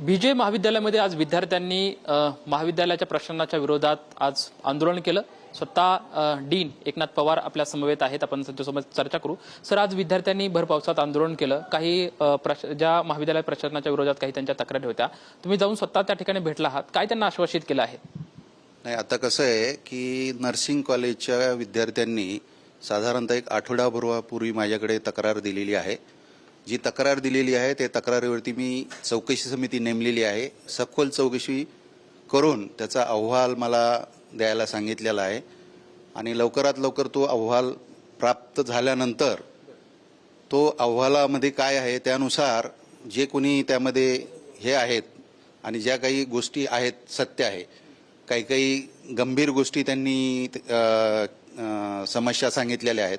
बीजे महाविद्यालयामध्ये आज विद्यार्थ्यांनी महाविद्यालयाच्या प्रशासनाच्या विरोधात आज आंदोलन केलं। स्वतः डीन एकनाथ पवार आपल्या समवेत आहेत, आपण त्यांच्यासोबत चर्चा करू। सर, आज विद्यार्थ्यांनी भरपावसात आंदोलन केलं। काही ज्या महाविद्यालय प्रशासनाच्या विरोधात काही त्यांच्या तक्रारी होत्या, तुम्ही जाऊन स्वतः त्या ठिकाणी भेटला आहात, काय त्यांना आश्वासित केलं आहे? नाही, आता कसं आहे की नर्सिंग कॉलेजच्या विद्यार्थ्यांनी साधारणतः एक आठवडाभरापूर्वी माझ्याकडे तक्रार दिलेली आहे। जी तक्रार दिलेली आहे त्या तक्रारीवरती मी चौकशी समिती नेमलेली आहे। सखोल चौकशी करून त्याचा अहवाल मला द्यायला सांगितलेला आहे आणि लवकरात लवकर तो अहवाल प्राप्त झाल्यानंतर तो अहवालामध्ये काय आहे त्यानुसार जे कोणी त्यामध्ये हे आहेत आणि ज्या काही गोष्टी आहेत सत्य आहे, काही काही गंभीर गोष्टी त्यांनी समस्या सांगितलेल्या आहेत,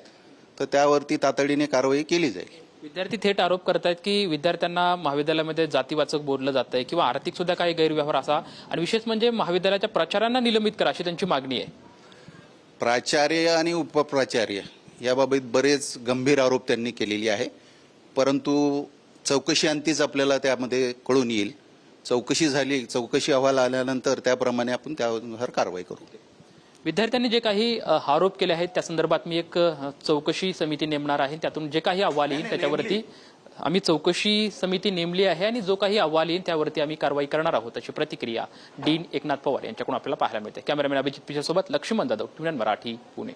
तर त्यावरती तातडीने कारवाई केली जाईल। विद्यार्थी थेट आरोप करतायत की विद्यार्थ्यांना महाविद्यालयामध्ये जातीवाचक बोललं जातंय किंवा आर्थिक सुद्धा काही गैरव्यवहार असा, आणि विशेष म्हणजे महाविद्यालयाच्या प्राचार्यांना निलंबित करा अशी त्यांची मागणी आहे। प्राचार्य आणि उपप्राचार्य याबाबत बरेच गंभीर आरोप त्यांनी केलेले आहे, परंतु चौकशी अंतीच आपल्याला त्यामध्ये कळून येईल। चौकशी झाली, चौकशी अहवाल आल्यानंतर त्याप्रमाणे आपण त्यानुसार कारवाई करू। विद्यार्थ्यांनी जे काही आरोप केले आहेत त्या संदर्भात मी एक चौकशी समिती नेमणार आहे। त्यातून जे काही अहवाल येईल त्याच्यावरती आम्ही चौकशी समिती नेमली आहे आणि जो काही अहवाल येईल त्यावरती आम्ही कारवाई करणार आहोत, अशी प्रतिक्रिया डीन एकनाथ पवार यांच्याकडून आपल्याला पाहायला मिळते। कॅमेरामॅन अभिजित पिशासोबत लक्ष्मण जाधव, टीव्ही मराठी, पुणे।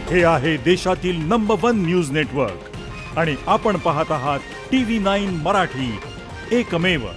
हे आहे देशातील नंबर 1 न्यूज नेटवर्क आणि आपण पाहत आहात TV9 मराठी, एकमेव।